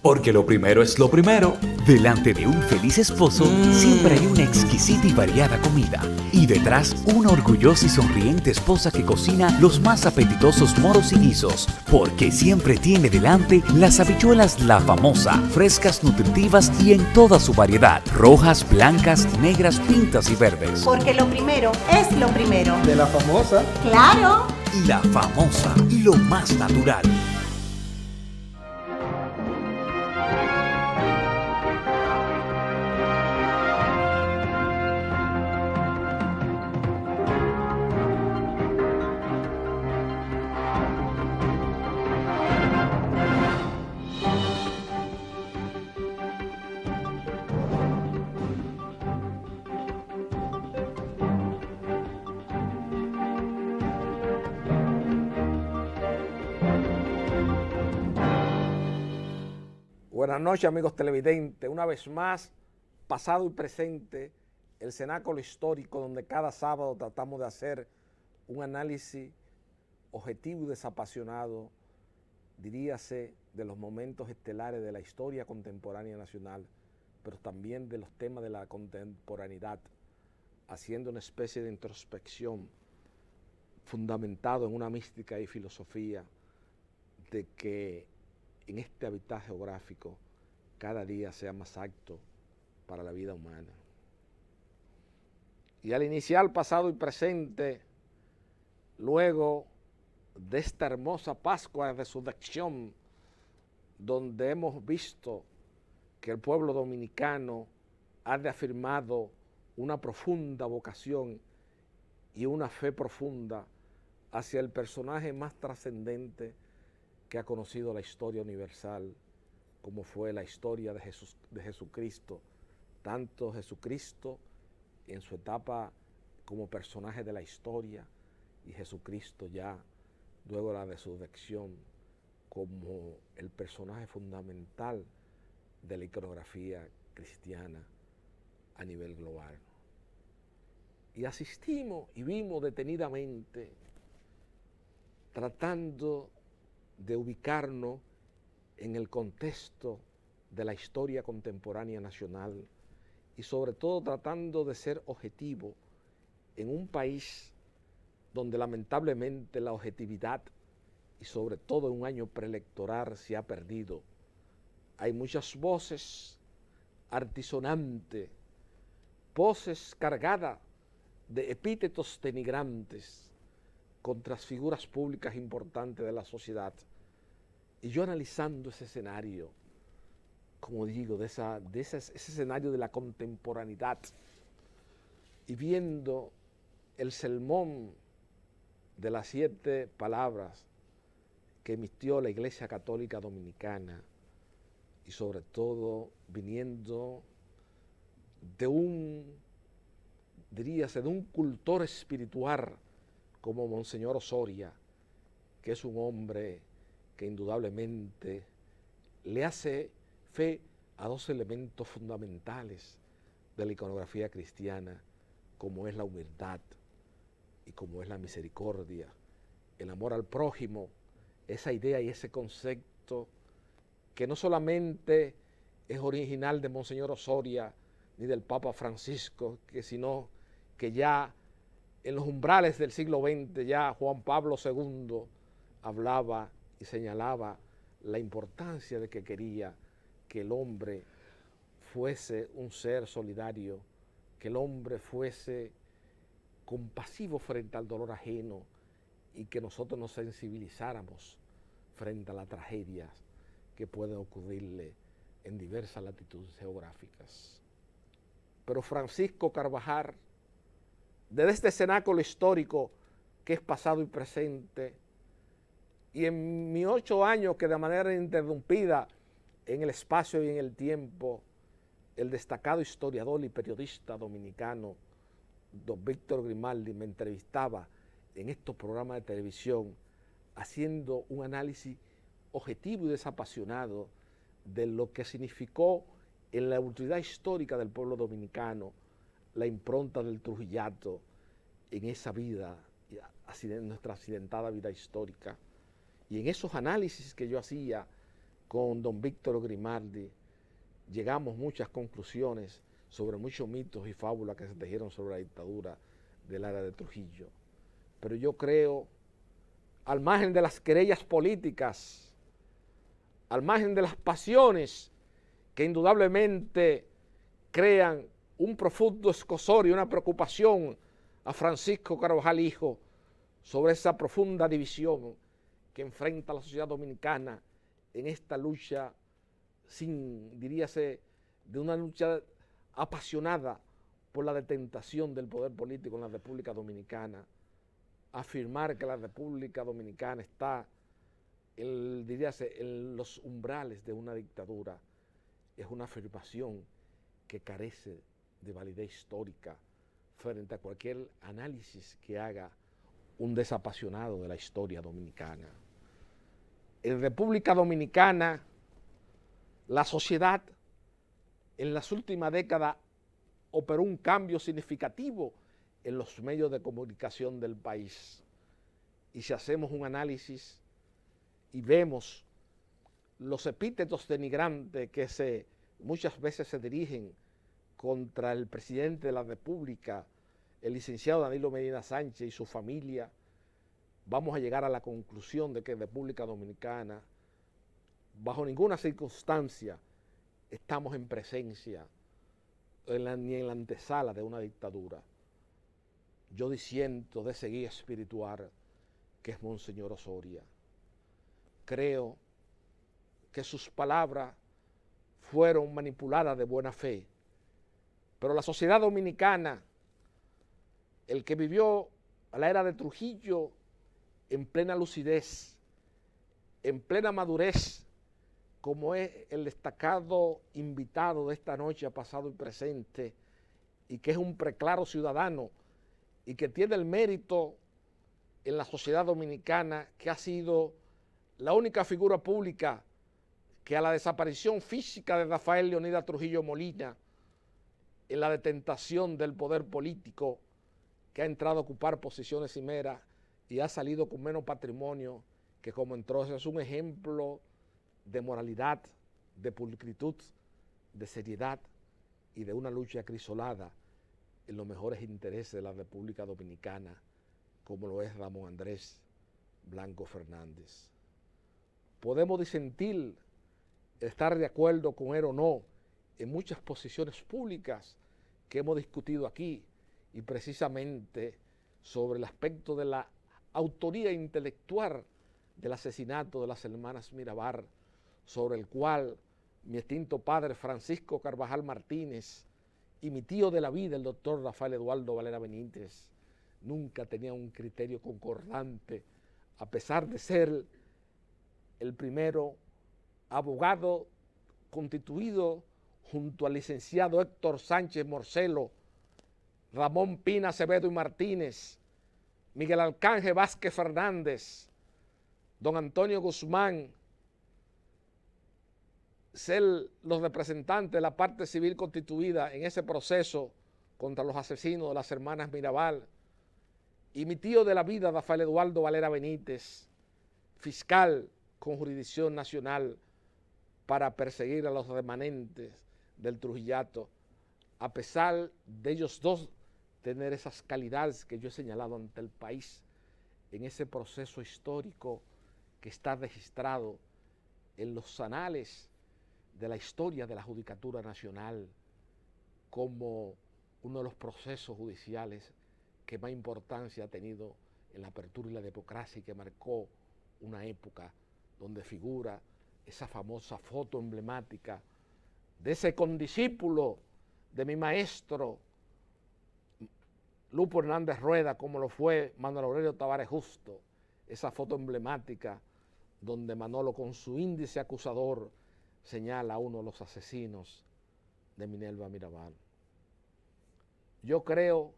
Porque lo primero es lo primero. Delante de un feliz esposo siempre hay una exquisita y variada comida. Y detrás, una orgullosa y sonriente esposa que cocina los más apetitosos moros y guisos. Porque siempre tiene delante las habichuelas La Famosa, frescas, nutritivas y en toda su variedad. Rojas, blancas, negras, pintas y verdes. Porque lo primero es lo primero. De La Famosa. ¡Claro! La Famosa, lo más natural. Buenas noches, amigos televidentes. Una vez más, pasado y presente, el Cenáculo Histórico, donde cada sábado tratamos de hacer un análisis objetivo y desapasionado, diríase, de los momentos estelares de la historia contemporánea nacional, pero también de los temas de la contemporaneidad, haciendo una especie de introspección fundamentado en una mística y filosofía de que en este hábitat geográfico cada día sea más apto para la vida humana. Y al iniciar pasado y presente, luego de esta hermosa Pascua de Resurrección, donde hemos visto que el pueblo dominicano ha reafirmado una profunda vocación y una fe profunda hacia el personaje más trascendente que ha conocido la historia universal, como fue la historia de Jesucristo, tanto Jesucristo en su etapa como personaje de la historia y Jesucristo ya luego de la resurrección como el personaje fundamental de la iconografía cristiana a nivel global. Y asistimos y vimos detenidamente, tratando de ubicarnos en el contexto de la historia contemporánea nacional y sobre todo tratando de ser objetivo en un país donde lamentablemente la objetividad y sobre todo en un año preelectoral se ha perdido. Hay muchas voces altisonantes, voces cargadas de epítetos denigrantes contra las figuras públicas importantes de la sociedad. Y yo analizando ese escenario, como digo, ese escenario de la contemporaneidad y viendo el sermón de las 7 palabras que emitió la Iglesia Católica Dominicana y sobre todo viniendo de diríase, de un cultor espiritual como Monseñor Osoria, que es un hombre que indudablemente le hace fe a 2 elementos fundamentales de la iconografía cristiana, como es la humildad y como es la misericordia, el amor al prójimo, esa idea y ese concepto que no solamente es original de Monseñor Osoria ni del Papa Francisco, sino que ya en los umbrales del siglo XX ya Juan Pablo II hablaba y señalaba la importancia de que quería que el hombre fuese un ser solidario, que el hombre fuese compasivo frente al dolor ajeno y que nosotros nos sensibilizáramos frente a las tragedias que pueden ocurrirle en diversas latitudes geográficas. Pero Francisco Carvajal, desde este cenáculo histórico que es pasado y presente, y en mis 8 años que de manera ininterrumpida en el espacio y en el tiempo, el destacado historiador y periodista dominicano, don Víctor Grimaldi, me entrevistaba en estos programas de televisión, haciendo un análisis objetivo y desapasionado de lo que significó en la autoridad histórica del pueblo dominicano la impronta del Trujillato en esa vida, en nuestra accidentada vida histórica. Y en esos análisis que yo hacía con don Víctor Grimaldi, llegamos a muchas conclusiones sobre muchos mitos y fábulas que se tejieron sobre la dictadura del área de Trujillo. Pero yo creo, al margen de las querellas políticas, al margen de las pasiones que indudablemente crean un profundo escozor y una preocupación a Francisco Carvajal Hijo sobre esa profunda división que enfrenta la sociedad dominicana en esta lucha diríase, de una lucha apasionada por la detentación del poder político en la República Dominicana. Afirmar que la República Dominicana está, diríase, en los umbrales de una dictadura es una afirmación que carece de validez histórica frente a cualquier análisis que haga un desapasionado de la historia dominicana. En República Dominicana, la sociedad en las últimas décadas operó un cambio significativo en los medios de comunicación del país. Y si hacemos un análisis y vemos los epítetos denigrantes que muchas veces se dirigen contra el presidente de la República, el licenciado Danilo Medina Sánchez y su familia, vamos a llegar a la conclusión de que en República Dominicana, bajo ninguna circunstancia, estamos en presencia ni en la antesala de una dictadura. Yo disiento de ese guía espiritual que es Monseñor Osoria. Creo que sus palabras fueron manipuladas de buena fe, pero la sociedad dominicana, el que vivió a la era de Trujillo en plena lucidez, en plena madurez, como es el destacado invitado de esta noche, pasado y presente, y que es un preclaro ciudadano y que tiene el mérito en la sociedad dominicana, que ha sido la única figura pública que a la desaparición física de Rafael Leonidas Trujillo Molina, en la detentación del poder político, que ha entrado a ocupar posiciones cimeras y ha salido con menos patrimonio que como entró. Eso es un ejemplo de moralidad, de pulcritud, de seriedad y de una lucha acrisolada en los mejores intereses de la República Dominicana, como lo es Ramón Andrés Blanco Fernández. Podemos disentir, estar de acuerdo con él o no, en muchas posiciones públicas que hemos discutido aquí, y precisamente sobre el aspecto de la autoría intelectual del asesinato de las hermanas Mirabal, sobre el cual mi extinto padre Francisco Carvajal Martínez y mi tío de la vida, el doctor Rafael Eduardo Valera Benítez, nunca tenían un criterio concordante, a pesar de ser el primero abogado constituido junto al licenciado Héctor Sánchez Morcelo, Ramón Pina Acevedo y Martínez, Miguel Arcángel Vázquez Fernández, don Antonio Guzmán, ser los representantes de la parte civil constituida en ese proceso contra los asesinos de las hermanas Mirabal, y mi tío de la vida, Rafael Eduardo Valera Benítez, fiscal con jurisdicción nacional para perseguir a los remanentes del Trujillato, a pesar de ellos dos tener esas calidades que yo he señalado ante el país en ese proceso histórico que está registrado en los anales de la historia de la Judicatura Nacional como uno de los procesos judiciales que más importancia ha tenido en la apertura y la democracia, y que marcó una época donde figura esa famosa foto emblemática de ese condiscípulo de mi maestro Lupo Hernández Rueda, como lo fue Manuel Aurelio Tavares Justo, esa foto emblemática donde Manolo con su índice acusador señala a uno de los asesinos de Minerva Mirabal. Yo creo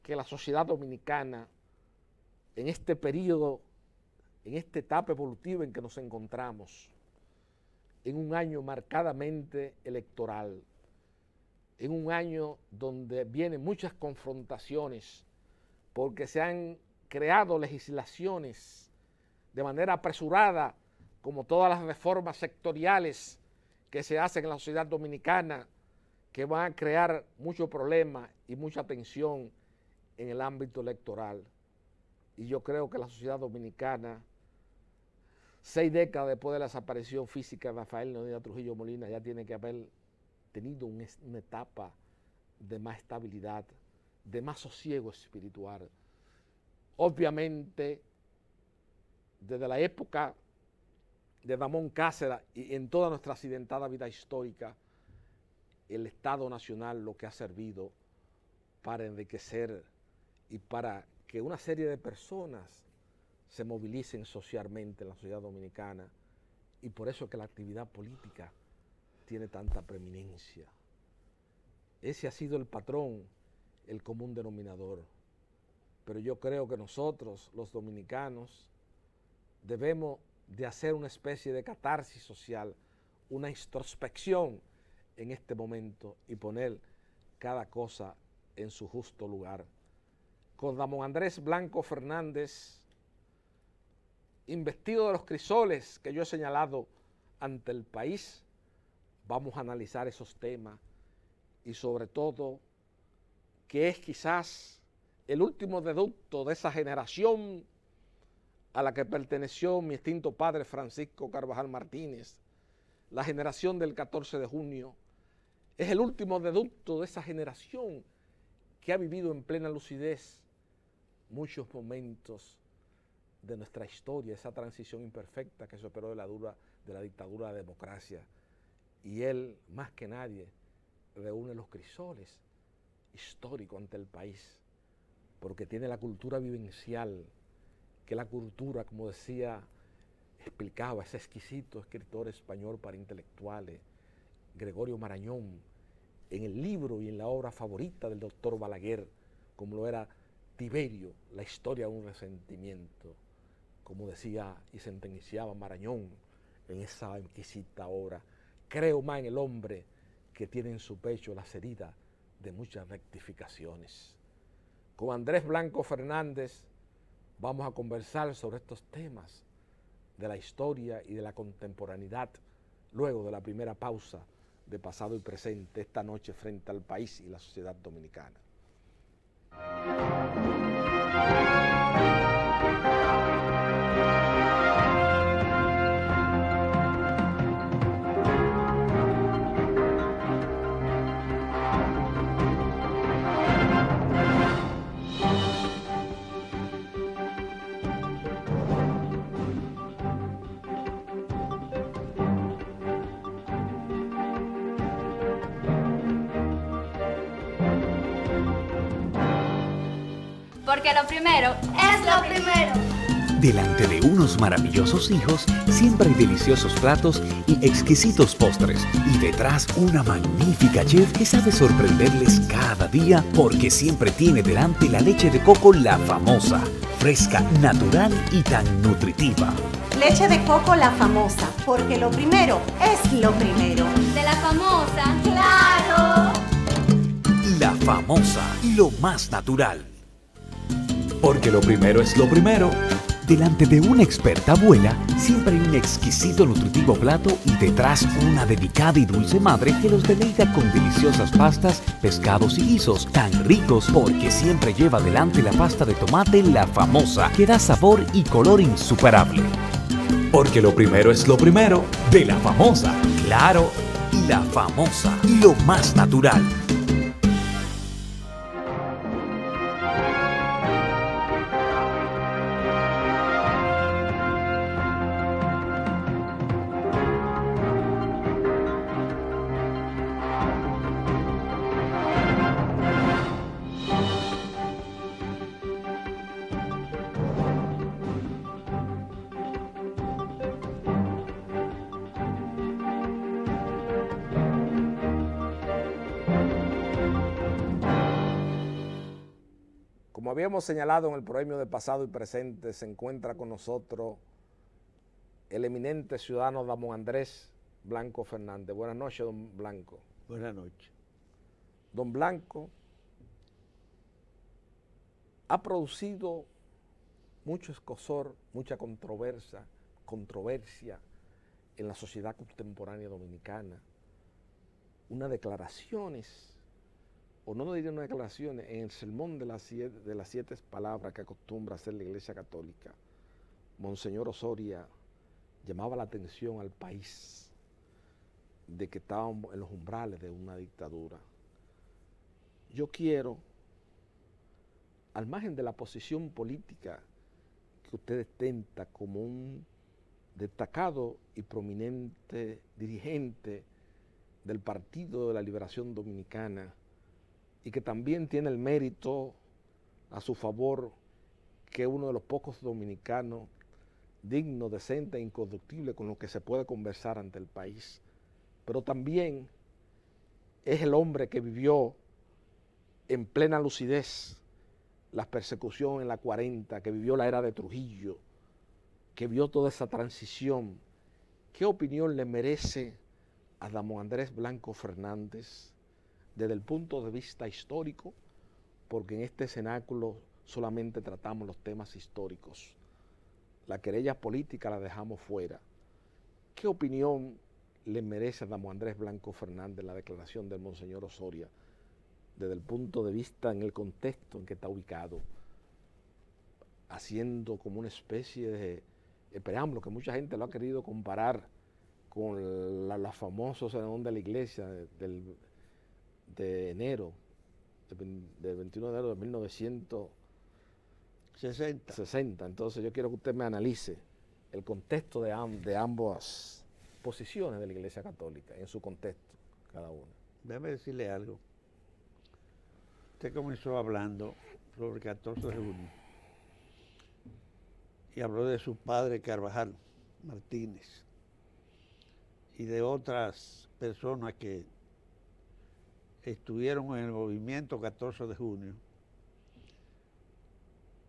que la sociedad dominicana, en este periodo, en esta etapa evolutiva en que nos encontramos, en un año marcadamente electoral, en un año donde vienen muchas confrontaciones, porque se han creado legislaciones de manera apresurada como todas las reformas sectoriales que se hacen en la sociedad dominicana, que van a crear muchos problemas y mucha tensión en el ámbito electoral. Y yo creo que la sociedad dominicana, 6 décadas después de la desaparición física de Rafael Leónidas Trujillo Molina, ya tiene que haber tenido una etapa de más estabilidad, de más sosiego espiritual. Obviamente, desde la época de Ramón Cáceres y en toda nuestra accidentada vida histórica, el Estado Nacional lo que ha servido para enriquecer y para que una serie de personas se movilicen socialmente en la sociedad dominicana, y por eso es que la actividad política tiene tanta preeminencia. Ese ha sido el patrón, el común denominador. Pero yo creo que nosotros, los dominicanos, debemos de hacer una especie de catarsis social, una introspección en este momento y poner cada cosa en su justo lugar. Con Ramón Andrés Blanco Fernández, investido de los crisoles que yo he señalado ante el país, vamos a analizar esos temas y sobre todo que es quizás el último deducto de esa generación a la que perteneció mi extinto padre Francisco Carvajal Martínez, la generación del 14 de junio, es el último deducto de esa generación que ha vivido en plena lucidez muchos momentos de nuestra historia, esa transición imperfecta que se operó de la dictadura a la democracia. Y él, más que nadie, reúne los crisoles históricos ante el país, porque tiene la cultura vivencial, que la cultura, como decía, explicaba ese exquisito escritor español para intelectuales, Gregorio Marañón, en el libro y en la obra favorita del doctor Balaguer, como lo era Tiberio, la historia de un resentimiento, como decía y sentenciaba Marañón en esa exquisita obra. Creo más en el hombre que tiene en su pecho las heridas de muchas rectificaciones. Con Andrés Blanco Fernández vamos a conversar sobre estos temas de la historia y de la contemporaneidad, luego de la primera pausa de Pasado y Presente esta noche frente al país y la sociedad dominicana. Porque lo primero es lo primero. Delante de unos maravillosos hijos, siempre hay deliciosos platos y exquisitos postres. Y detrás una magnífica chef que sabe sorprenderles cada día porque siempre tiene delante la leche de coco La Famosa. Fresca, natural y tan nutritiva. Leche de coco La Famosa, porque lo primero es lo primero. De La Famosa. ¡Claro! La Famosa, lo más natural. Porque lo primero es lo primero. Delante de una experta abuela, siempre hay un exquisito nutritivo plato y detrás una delicada y dulce madre que los deleita con deliciosas pastas, pescados y guisos tan ricos porque siempre lleva delante la pasta de tomate La Famosa, que da sabor y color insuperable. Porque lo primero es lo primero, de La Famosa. Claro, La Famosa, lo más natural. Como habíamos señalado en el premio de Pasado y Presente, se encuentra con nosotros el eminente ciudadano Ramón Andrés Blanco Fernández. Buenas noches, don Blanco. Buenas noches. Don Blanco ha producido mucho escozor, mucha controversia en la sociedad contemporánea dominicana, unas declaraciones, o no diría unas declaraciones, en el sermón de las 7 palabras que acostumbra hacer la Iglesia Católica, Monseñor Osoria llamaba la atención al país de que estábamos en los umbrales de una dictadura. Yo quiero, al margen de la posición política que usted ostenta como un destacado y prominente dirigente del Partido de la Liberación Dominicana, y que también tiene el mérito a su favor que es uno de los pocos dominicanos digno, decente e incorruptible con lo que se puede conversar ante el país, pero también es el hombre que vivió en plena lucidez la persecución en la 40, que vivió la era de Trujillo, que vio toda esa transición. ¿Qué opinión le merece a Ramón Andrés Blanco Fernández desde el punto de vista histórico? Porque en este cenáculo solamente tratamos los temas históricos. La querella política la dejamos fuera. ¿Qué opinión le merece a Ramón Andrés Blanco Fernández la declaración del Monseñor Osoria desde el punto de vista en el contexto en que está ubicado, haciendo como una especie de preámbulo que mucha gente lo ha querido comparar con la famosa sermón de la iglesia de enero, del 21 de enero de 1960. Entonces yo quiero que usted me analice el contexto de ambas posiciones de la Iglesia Católica, en su contexto, cada una. Déjame decirle algo. Usted comenzó hablando sobre el 14 de junio y habló de su padre Carvajal Martínez y de otras personas que estuvieron en el movimiento 14 de junio,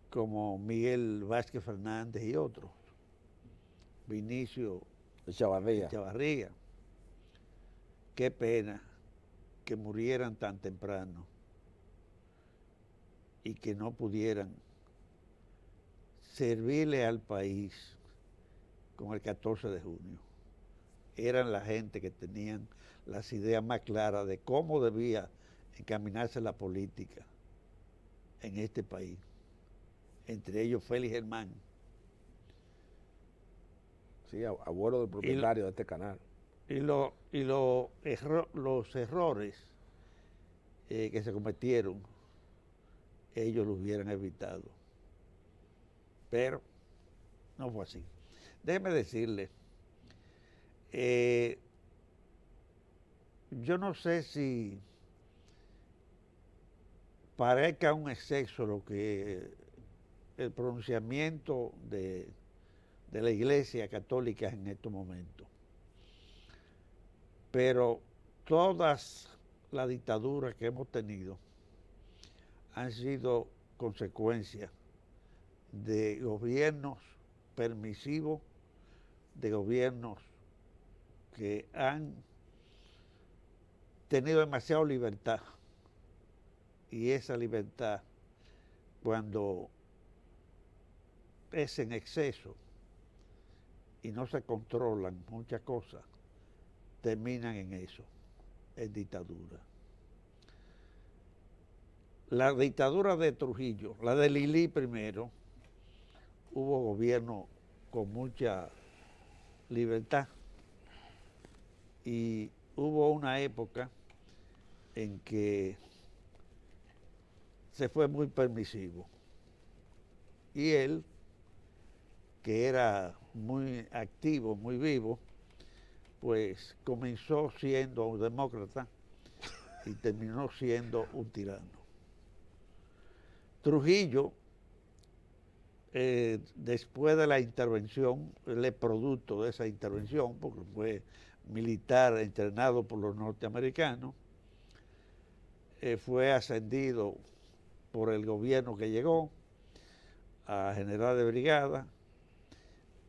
como Miguel Vázquez Fernández y otros, Vinicio Echavarría. Qué pena que murieran tan temprano y que no pudieran servirle al país con el 14 de junio. Eran la gente que tenían las ideas más claras de cómo debía encaminarse la política en este país. Entre ellos Félix Germán. Sí, abuelo del propietario de este canal. Y los errores que se cometieron, ellos lo hubieran evitado. Pero no fue así. Déjeme decirle, yo no sé si parezca un exceso lo que el pronunciamiento de la Iglesia Católica en estos momentos, pero todas las dictaduras que hemos tenido han sido consecuencia de gobiernos permisivos, de gobiernos que han tenido demasiada libertad, y esa libertad, cuando es en exceso y no se controlan muchas cosas, terminan en eso, en dictadura. La dictadura de Trujillo, la de Lili primero, hubo gobierno con mucha libertad y hubo una época en que se fue muy permisivo. Y él, que era muy activo, muy vivo, pues comenzó siendo un demócrata y terminó siendo un tirano. Trujillo, después de la intervención, él es producto de esa intervención, porque fue militar entrenado por los norteamericanos, fue ascendido por el gobierno que llegó a general de brigada,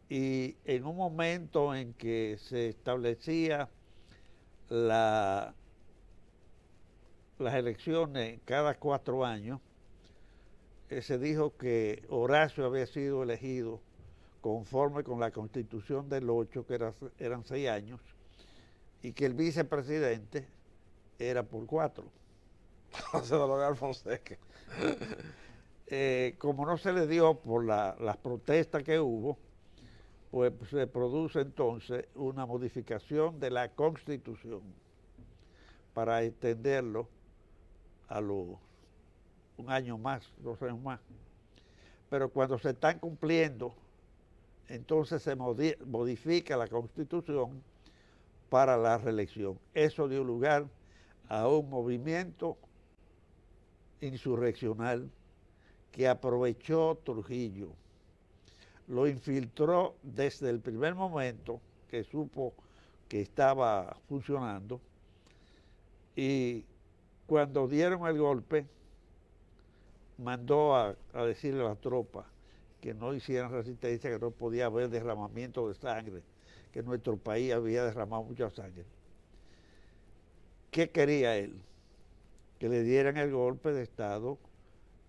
y en un momento en que se establecía las elecciones cada 4 años, se dijo que Horacio había sido elegido conforme con la Constitución del 8, que eran 6 años, y que el vicepresidente era por 4. José Dolores Fonseca. Como no se le dio por las protestas que hubo, pues se produce entonces una modificación de la Constitución para extenderlo a un año más, 2 años más. Pero cuando se están cumpliendo, entonces se modifica la Constitución para la reelección. Eso dio lugar a un movimiento insurreccional que aprovechó Trujillo, lo infiltró desde el primer momento que supo que estaba funcionando, y cuando dieron el golpe mandó a decirle a las tropas que no hicieran resistencia, que no podía haber derramamiento de sangre, que nuestro país había derramado mucha sangre. ¿Qué quería él? Que le dieran el golpe de Estado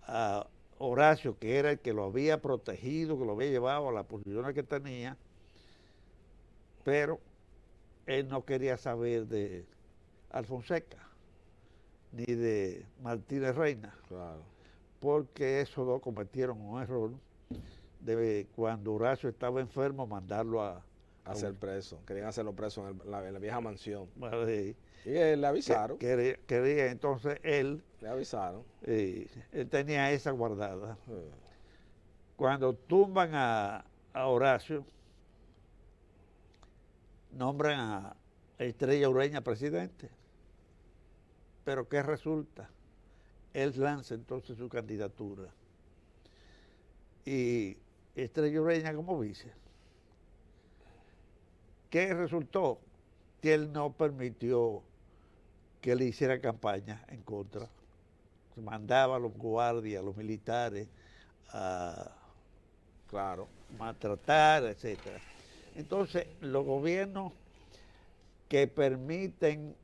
a Horacio, que era el que lo había protegido, que lo había llevado a la posición que tenía, pero él no quería saber de Alfonseca ni de Martínez Reina, Claro. porque esos dos cometieron un error de cuando Horacio estaba enfermo mandarlo a Hacer preso. Querían hacerlo preso en la vieja mansión. Madrid. Y le avisaron. Quería entonces él, Le avisaron. él tenía esa guardada. Sí. Cuando tumban a Horacio, nombran a Estrella Ureña presidente. Pero ¿qué resulta? Él lanza entonces su candidatura. Y Estrella Ureña como vice. ¿Qué resultó? Que él no permitió que le hiciera campaña en contra. Se mandaba a los guardias, a los militares a Claro. maltratar, etc. Entonces, los gobiernos que permiten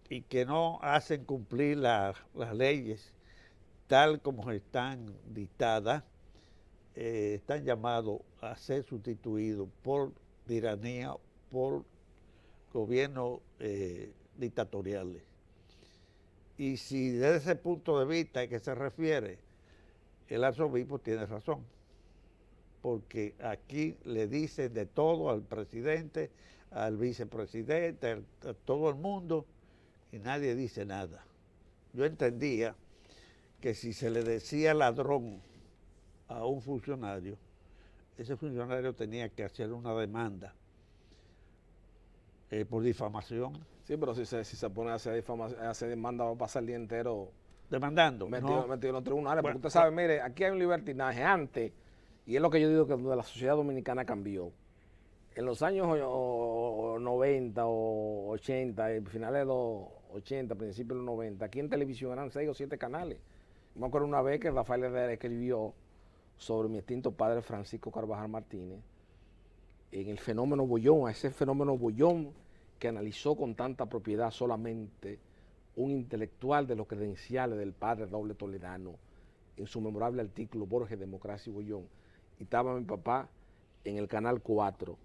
y que no hacen cumplir las leyes tal como están dictadas, están llamados a ser sustituidos por tiranía, por gobiernos dictatoriales. Y si desde ese punto de vista que se refiere, el arzobispo tiene razón, porque aquí le dicen de todo al presidente, al vicepresidente, a todo el mundo, y nadie dice nada. Yo entendía que si se le decía ladrón a un funcionario, ese funcionario tenía que hacer una demanda por difamación. Sí, pero si se pone a hacer demanda, va a pasar el día entero Demandando. metido en los tribunales. Bueno, porque usted sabe, mire, aquí hay un libertinaje antes, y es lo que yo digo que donde la sociedad dominicana cambió. En los años 90 o 80, finales de los 80, principios de los 90, aquí en televisión eran 6 o 7 canales. Me acuerdo una vez que Rafael Herrera escribió sobre mi extinto padre Francisco Carvajal Martínez, en el fenómeno Bollón, a ese fenómeno Bollón que analizó con tanta propiedad solamente un intelectual de los credenciales del padre Doble Toledano, en su memorable artículo Borges, Democracia y Bollón. Y estaba mi papá en el canal 4,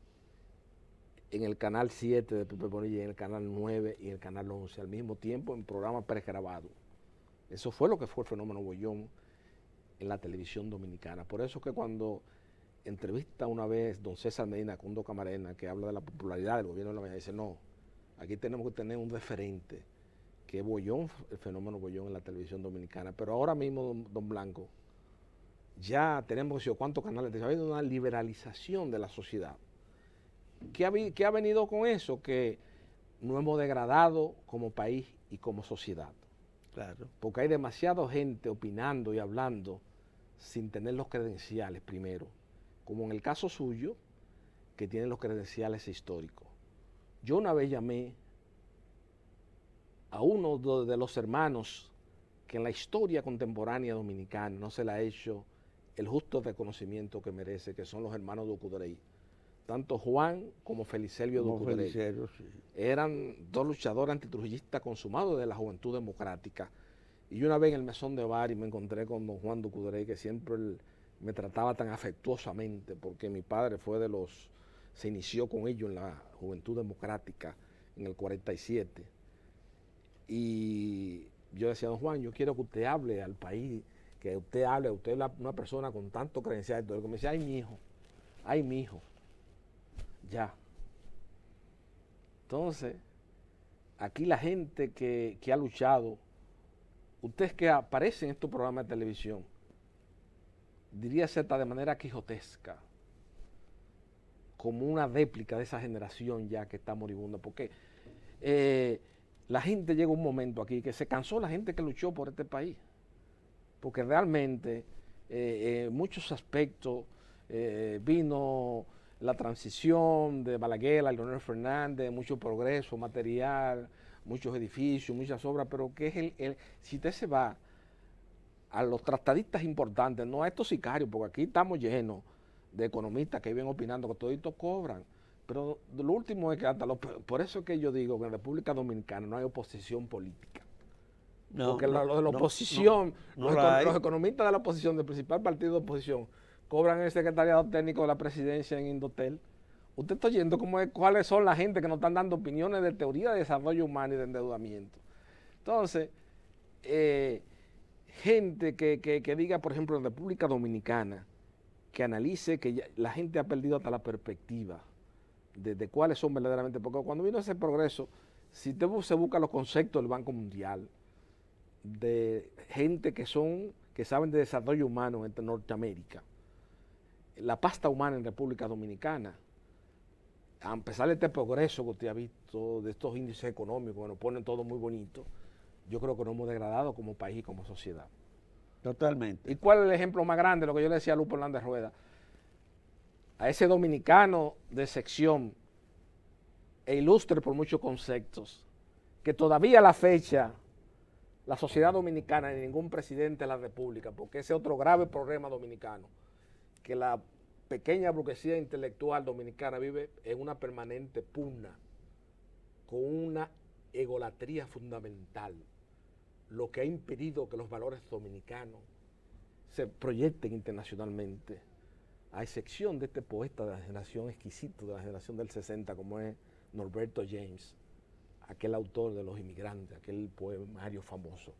en el canal 7 de Pepe Bonilla, en el canal 9 y en el canal 11, al mismo tiempo en programas pregrabados. Eso fue lo que fue el fenómeno Bollón en la televisión dominicana. Por eso que cuando entrevista una vez don César Medina con Don Camarena, que habla de la popularidad del gobierno de la mañana, dice, no, aquí tenemos que tener un referente, que es Bollón, el fenómeno Bollón en la televisión dominicana. Pero ahora mismo, don Blanco, ya tenemos cuántos canales, ha habido una liberalización de la sociedad. ¿Qué ha venido con eso? Que nos hemos degradado como país y como sociedad. Claro. Porque hay demasiada gente opinando y hablando sin tener los credenciales primero, como en el caso suyo, que tiene los credenciales históricos. Yo una vez llamé a uno de los hermanos que en la historia contemporánea dominicana no se le ha hecho el justo reconocimiento que merece, que son los hermanos Ducudrey. Tanto Juan como Felicelio Ducudrey. Sí. Eran dos luchadores antitrujillistas consumados de la Juventud Democrática. Y yo una vez en el Mesón de Bari me encontré con don Juan Ducudrey, que siempre él me trataba tan afectuosamente, porque mi padre se inició con ellos en la Juventud Democrática en el 47. Y yo decía, don Juan, yo quiero que usted hable al país, que usted es una persona con tanto credencial. Y me decía, ay, mi hijo, ya. Entonces, aquí la gente que ha luchado, ustedes que aparecen en estos programas de televisión, diría hasta de manera quijotesca, como una réplica de esa generación ya que está moribunda, porque la gente llega un momento aquí que se cansó la gente que luchó por este país, porque realmente en muchos aspectos vino la transición de Balaguer a Leonel Fernández, mucho progreso material, muchos edificios, muchas obras, pero que es si usted se va a los tratadistas importantes, no a estos sicarios, porque aquí estamos llenos de economistas que viven opinando que toditos cobran, pero lo último es que por eso es que yo digo que en República Dominicana no hay oposición política. Porque lo de la oposición, los economistas de la oposición, del principal partido de oposición, cobran el secretariado técnico de la presidencia en Indotel. Usted está oyendo cuáles son la gente que nos están dando opiniones de teoría de desarrollo humano y de endeudamiento. Entonces, gente que diga, por ejemplo, en República Dominicana, que analice que la gente ha perdido hasta la perspectiva de cuáles son verdaderamente, porque cuando vino ese progreso, si usted se busca los conceptos del Banco Mundial, de gente que saben de desarrollo humano en Norteamérica, la pasta humana en República Dominicana, a pesar de este progreso que usted ha visto, de estos índices económicos que nos ponen todo muy bonito, yo creo que nos hemos degradado como país y como sociedad. Totalmente. ¿Y cuál es el ejemplo más grande? Lo que yo le decía a Lupo Hernández Rueda, a ese dominicano de sección e ilustre por muchos conceptos, que todavía a la fecha la sociedad dominicana ni ningún presidente de la República, porque ese es otro grave problema dominicano, que la pequeña burguesía intelectual dominicana vive en una permanente pugna con una egolatría fundamental, lo que ha impedido que los valores dominicanos se proyecten internacionalmente, a excepción de este poeta de la generación exquisito, de la generación del 60, como es Norberto James, aquel autor de Los Inmigrantes, aquel poemario famoso,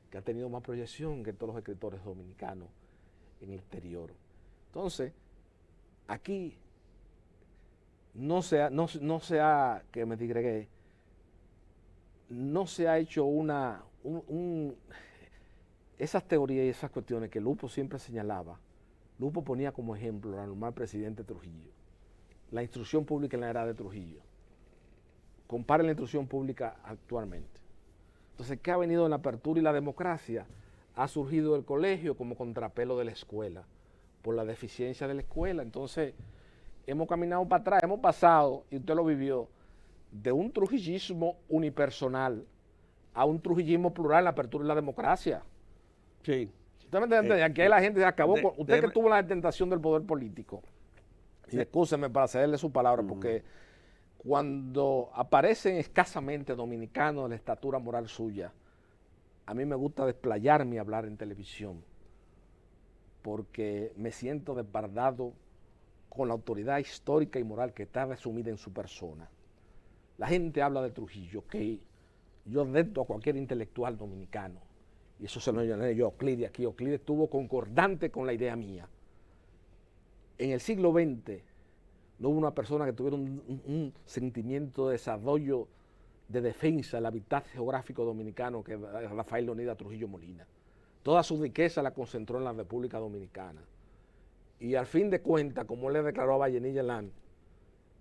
que ha tenido más proyección que todos los escritores dominicanos en el exterior. Entonces, aquí no se ha hecho esas teorías y esas cuestiones que Lupo siempre señalaba. Lupo ponía como ejemplo al normal presidente Trujillo, la instrucción pública en la era de Trujillo. Compare la instrucción pública actualmente. Entonces, ¿qué ha venido en la apertura y la democracia? Ha surgido el colegio como contrapelo de la escuela, por la deficiencia de la escuela. Entonces, hemos caminado para atrás, hemos pasado, y usted lo vivió, de un trujillismo unipersonal a un trujillismo plural en la apertura y la democracia. Sí. ¿Usted me entiende? Aquí la gente se acabó. Usted que tuvo la tentación del poder político, y excúseme para cederle su palabra, porque cuando aparecen escasamente dominicanos de la estatura moral suya, a mí me gusta desplayarme y hablar en televisión, porque me siento desbordado con la autoridad histórica y moral que está resumida en su persona. La gente habla de Trujillo, que yo reto a cualquier intelectual dominicano, y eso se lo llamé yo a Euclides aquí. Euclides estuvo concordante con la idea mía. En el siglo XX no hubo una persona que tuviera un sentimiento de desarrollo, de defensa del hábitat geográfico dominicano que Rafael Leonidas Trujillo Molina. Toda su riqueza la concentró en la República Dominicana. Y al fin de cuentas, como él le declaró a Vallenilla Land,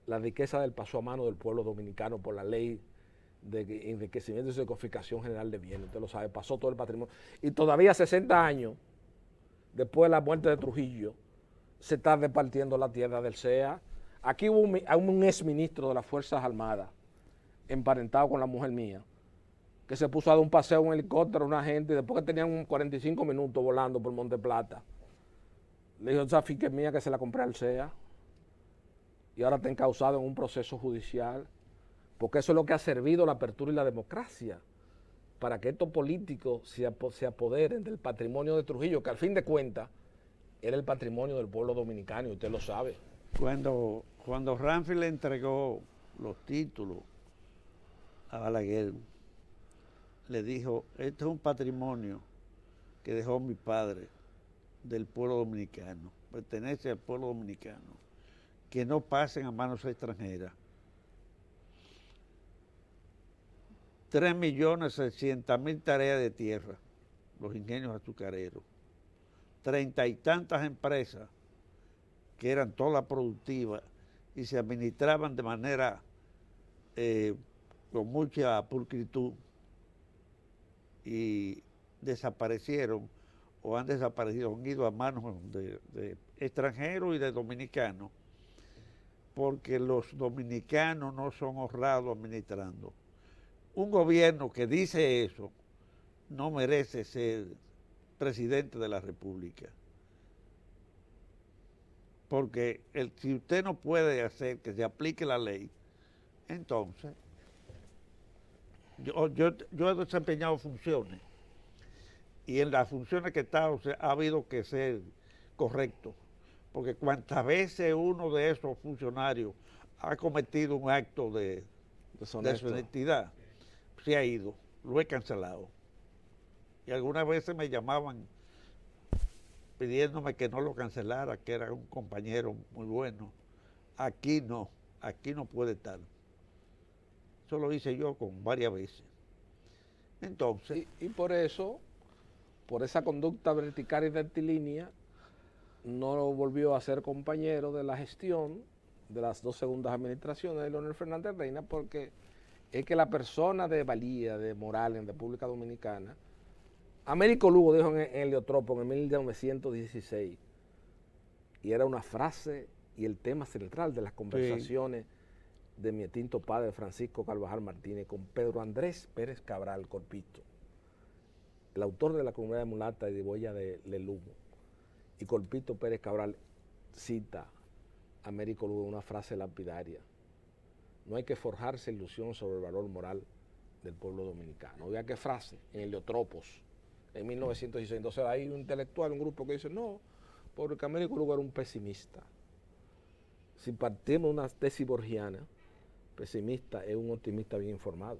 la riqueza del paso a mano del pueblo dominicano por la ley de enriquecimiento y de confiscación general de bienes. Usted lo sabe, pasó todo el patrimonio. Y todavía 60 años después de la muerte de Trujillo, se está repartiendo la tierra del CEA. Aquí hubo un exministro de las Fuerzas Armadas, emparentado con la mujer mía, que se puso a dar un paseo en helicóptero a una gente, y después que tenían 45 minutos volando por Monte Plata, le dijo, esa finca es mía, que se la compré al CEA, y ahora está encausado en un proceso judicial, porque eso es lo que ha servido la apertura y la democracia, para que estos políticos se apoderen del patrimonio de Trujillo, que al fin de cuentas, era el patrimonio del pueblo dominicano y usted lo sabe. Cuando Ramfi le entregó los títulos a Balaguer, le dijo, este es un patrimonio que dejó mi padre del pueblo dominicano, pertenece al pueblo dominicano, que no pasen a manos extranjeras. 3.600.000 tareas de tierra, los ingenios azucareros, 30 y tantas empresas que eran todas productivas y se administraban de manera con mucha pulcritud y desaparecieron o han desaparecido, han ido a manos de extranjeros y de dominicanos, porque los dominicanos no son honrados administrando. Un gobierno que dice eso no merece ser presidente de la República. Porque si usted no puede hacer que se aplique la ley, entonces, yo he desempeñado funciones y en las funciones que he estado ha habido que ser correcto, porque cuantas veces uno de esos funcionarios ha cometido un acto de deshonestidad, se ha ido, lo he cancelado. Y algunas veces me llamaban pidiéndome que no lo cancelara, que era un compañero muy bueno. Aquí no puede estar. Eso lo hice yo con varias veces. Entonces... Y por eso, por esa conducta vertical y rectilínea, no lo volvió a ser compañero de la gestión de las dos segundas administraciones de Leonel Fernández Reina, porque es que la persona de valía, de moral en República Dominicana, Américo Lugo dijo en Heliotropo en 1916, y era una frase y el tema central de las conversaciones de mi extinto padre Francisco Carvajal Martínez con Pedro Andrés Pérez Cabral Corpito, el autor de La Comunidad de Mulata y de Boya de Lugo. Y Corpito Pérez Cabral cita a Américo Lugo una frase lapidaria: no hay que forjarse ilusión sobre el valor moral del pueblo dominicano. Oiga qué frase, en Heliotropos, en 1916. Entonces hay un intelectual, un grupo que dice, no, porque Américo Lugo era un pesimista. Si partimos de una tesis borgiana, pesimista es un optimista bien informado.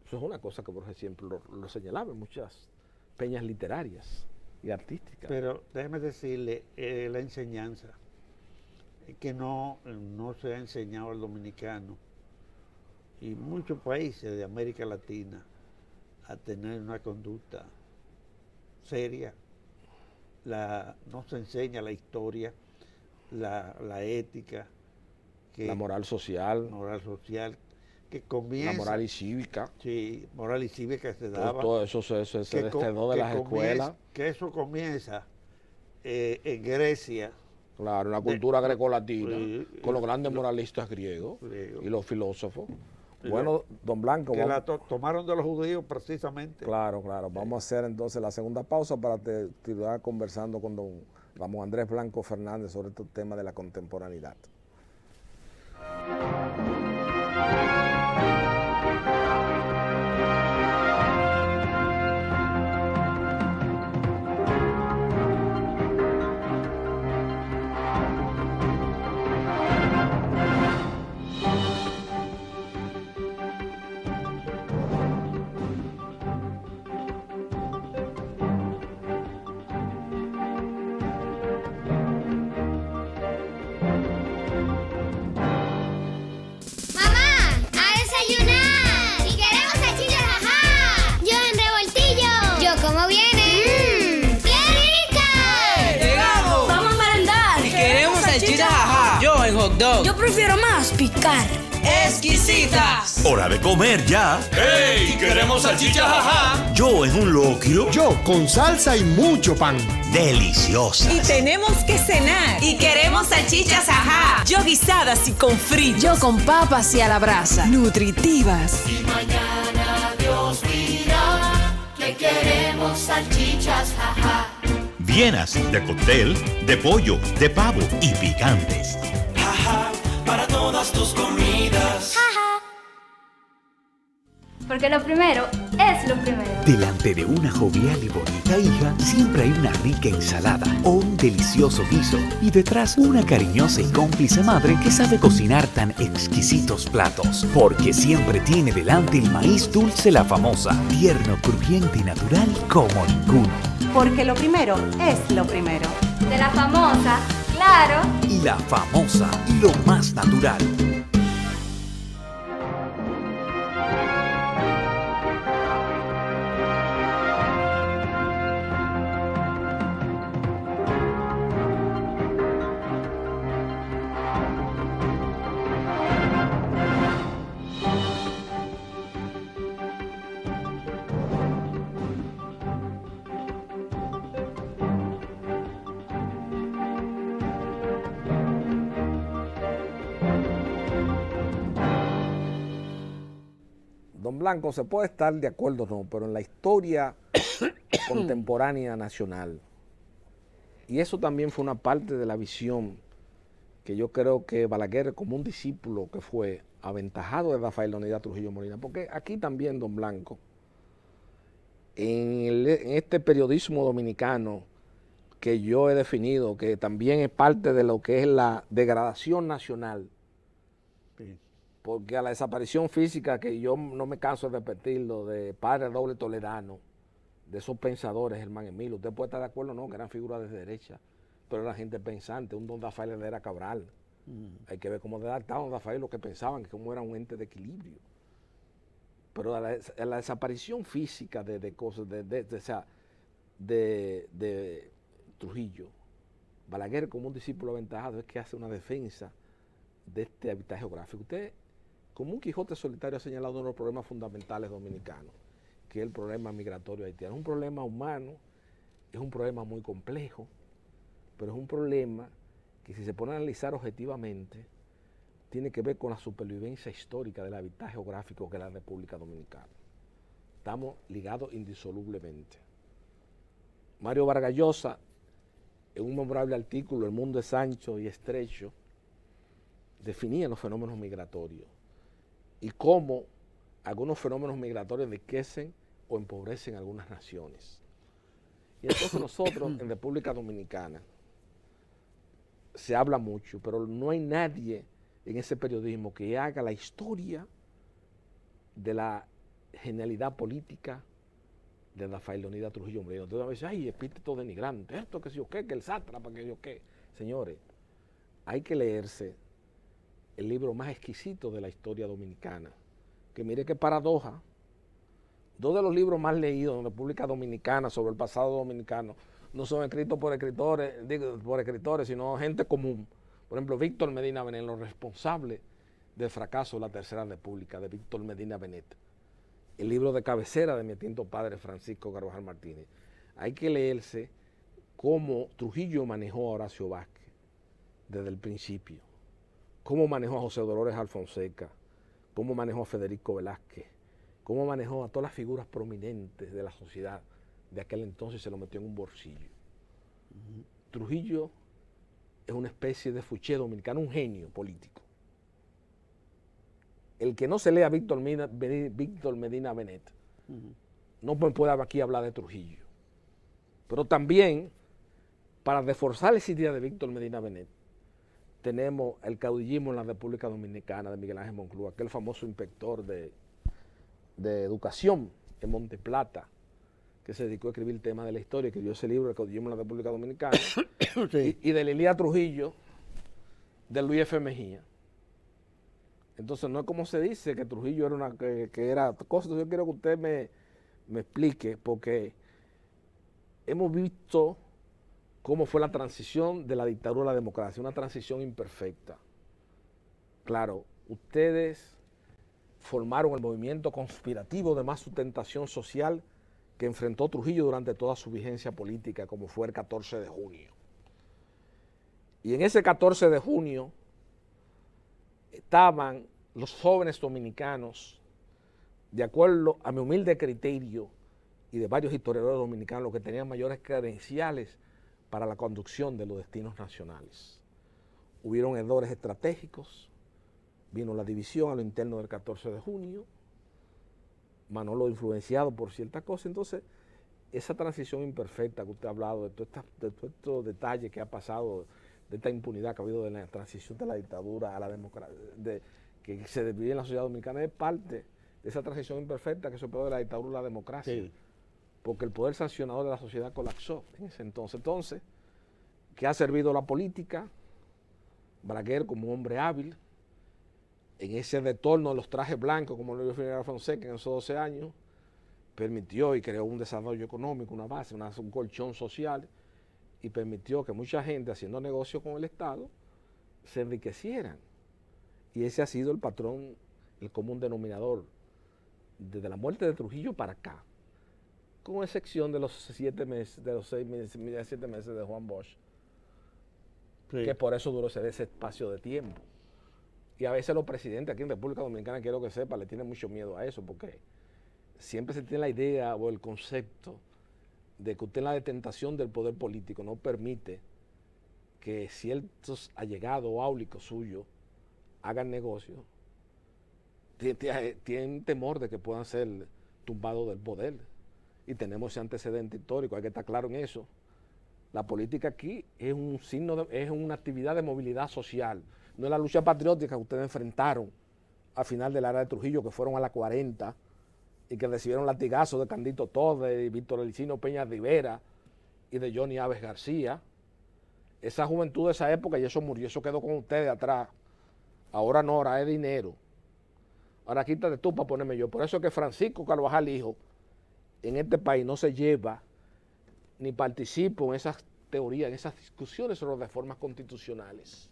Eso es una cosa que Borges siempre lo señalaba en muchas peñas literarias y artísticas. Pero déjeme decirle, la enseñanza, que no se ha enseñado al dominicano y muchos países de América Latina a tener una conducta seria. No se enseña la historia, la ética, la moral social, que comienza... La moral y cívica. Sí, moral y cívica se daba. Todo eso se destedó de las escuelas. Que eso comienza en Grecia. Claro, una cultura grecolatina, con los grandes moralistas griegos y los filósofos. Bueno, don Blanco. Que la tomaron de los judíos precisamente. Claro. Vamos a hacer entonces la segunda pausa para continuar conversando con don Ramón Andrés Blanco Fernández sobre este tema de la contemporaneidad. Yo prefiero más picar. ¡Exquisitas! ¡Hora de comer ya! ¡Ey! ¡Queremos salchichas, ajá! Yo en un locrio. Yo con salsa y mucho pan. ¡Deliciosas! Y tenemos que cenar. Y queremos salchichas, ajá. Yo guisadas y con fritos. Yo con papas y a la brasa. Nutritivas. Y mañana Dios dirá que queremos salchichas, ajá. Vienas de cóctel, de pollo, de pavo y picantes. Para todas tus comidas. Porque lo primero es lo primero. Delante de una jovial y bonita hija, siempre hay una rica ensalada o un delicioso guiso. Y detrás, una cariñosa y cómplice madre que sabe cocinar tan exquisitos platos. Porque siempre tiene delante el maíz dulce La Famosa, tierno, crujiente y natural como ninguno. Porque lo primero es lo primero. De La Famosa, claro. Y La Famosa, lo más natural. Don Blanco, se puede estar de acuerdo o no, pero en la historia contemporánea nacional, y eso también fue una parte de la visión que yo creo que Balaguer, como un discípulo que fue aventajado de Rafael Leonidas Trujillo Molina, porque aquí también, don Blanco, en este periodismo dominicano que yo he definido, que también es parte de lo que es la degradación nacional, porque a la desaparición física, que yo no me canso de repetirlo, de Padre Doble Toledano, de esos pensadores, Germán Emilio, usted puede estar de acuerdo o no, que eran figuras de derecha, pero eran gente pensante, un don Rafael Herrera Cabral. Hay que ver cómo redactaba don Rafael lo que pensaban, que cómo era un ente de equilibrio. Pero a la desaparición física de cosas, de Trujillo, Balaguer, como un discípulo aventajado, es que hace una defensa de este hábitat geográfico. Usted, como un Quijote solitario, ha señalado uno de los problemas fundamentales dominicanos, que es el problema migratorio haitiano. Es un problema humano, es un problema muy complejo, pero es un problema que, si se pone a analizar objetivamente, tiene que ver con la supervivencia histórica del hábitat geográfico que es la República Dominicana. Estamos ligados indisolublemente. Mario Vargas Llosa, en un memorable artículo, El mundo es ancho y estrecho, definía los fenómenos migratorios y cómo algunos fenómenos migratorios enriquecen o empobrecen algunas naciones. Y entonces nosotros en República Dominicana se habla mucho, pero no hay nadie en ese periodismo que haga la historia de la genialidad política de Rafael Leonidas Trujillo Molina. Entonces a veces, ay, epíteto denigrante, esto que sé yo qué, que el sátrapa, que yo qué. Señores, hay que leerse el libro más exquisito de la historia dominicana, que mire qué paradoja, dos de los libros más leídos en República Dominicana sobre el pasado dominicano no son escritos por escritores, sino gente común. Por ejemplo, Víctor Medina Benet, los responsables del fracaso de la Tercera República, de Víctor Medina Benet. El libro de cabecera de mi extinto padre Francisco Carvajal Martínez. Hay que leerse cómo Trujillo manejó a Horacio Vázquez desde el principio, cómo manejó a José Dolores Alfonseca, cómo manejó a Federico Velázquez, cómo manejó a todas las figuras prominentes de la sociedad de aquel entonces, se lo metió en un bolsillo. Trujillo es una especie de Fouché dominicano, un genio político. El que no se lea Víctor Medina Benet no puede aquí hablar de Trujillo. Pero también, para reforzar esa idea de Víctor Medina Benet, tenemos el caudillismo en la República Dominicana de Miguel Ángel Monclúa, aquel famoso inspector de educación en Monte Plata, que se dedicó a escribir el tema de la historia, escribió ese libro, El caudillismo en la República Dominicana, sí. y de Elías Trujillo, de Luis F. Mejía. Entonces no es como se dice que Trujillo era que era cosa. Yo quiero que usted me explique, porque hemos visto cómo fue la transición de la dictadura a la democracia, una transición imperfecta. Claro, ustedes formaron el movimiento conspirativo de más sustentación social que enfrentó Trujillo durante toda su vigencia política, como fue el 14 de junio. Y en ese 14 de junio estaban los jóvenes dominicanos, de acuerdo a mi humilde criterio y de varios historiadores dominicanos, los que tenían mayores credenciales para la conducción de los destinos nacionales. Hubieron errores estratégicos, vino la división a lo interno del 14 de junio, Manolo influenciado por ciertas cosas. Entonces, esa transición imperfecta que usted ha hablado, de todos estos detalles que ha pasado, de esta impunidad que ha habido de la transición de la dictadura a la democracia, que se vive en la sociedad dominicana, es parte de esa transición imperfecta que se operó de la dictadura a la democracia. Sí. Porque el poder sancionador de la sociedad colapsó en ese entonces. Entonces, ¿qué ha servido la política? Balaguer, como un hombre hábil, en ese retorno de los trajes blancos, como lo dijo Figueroa Fonseca en esos 12 años, permitió y creó un desarrollo económico, una base, un colchón social, y permitió que mucha gente haciendo negocio con el Estado se enriquecieran. Y ese ha sido el patrón, el común denominador, desde la muerte de Trujillo para acá, con excepción de los 7 meses, de los 7 meses de Juan Bosch, sí, que por eso duró ese espacio de tiempo. Y a veces los presidentes aquí en República Dominicana, quiero que sepa, le tienen mucho miedo a eso, porque siempre se tiene la idea o el concepto de que usted en la detentación del poder político no permite que ciertos allegados o áulicos suyos hagan negocio. Tienen temor de que puedan ser tumbados del poder. Y tenemos ese antecedente histórico, hay que estar claro en eso. La política aquí es un signo, es una actividad de movilidad social. No es la lucha patriótica que ustedes enfrentaron al final de la era de Trujillo, que fueron a la 40 y que recibieron latigazos de Candito Torres, y Víctor Elicino Peña Rivera y de Johnny Aves García. Esa juventud de esa época, y eso murió, eso quedó con ustedes atrás. Ahora no, ahora es dinero. Ahora quítate tú para ponerme yo. Por eso es que Francisco Carvajal, hijo, en este país no se lleva ni participa en esas teorías, en esas discusiones sobre las reformas constitucionales.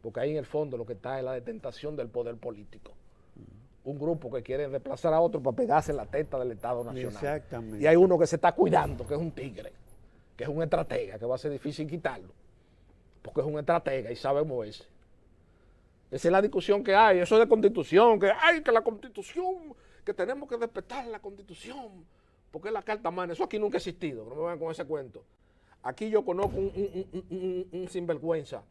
Porque ahí en el fondo lo que está es la detentación del poder político. Un grupo que quiere desplazar a otro para pegarse en la testa del Estado Nacional. Exactamente. Y hay uno que se está cuidando, que es un tigre, que es un estratega, que va a ser difícil quitarlo, porque es un estratega y sabe moverse. Esa es la discusión que hay, eso de constitución, que hay que la constitución, que tenemos que respetar la constitución, porque es la carta magna. Eso aquí nunca ha existido, no me vayan con ese cuento. Aquí yo conozco un sinvergüenza,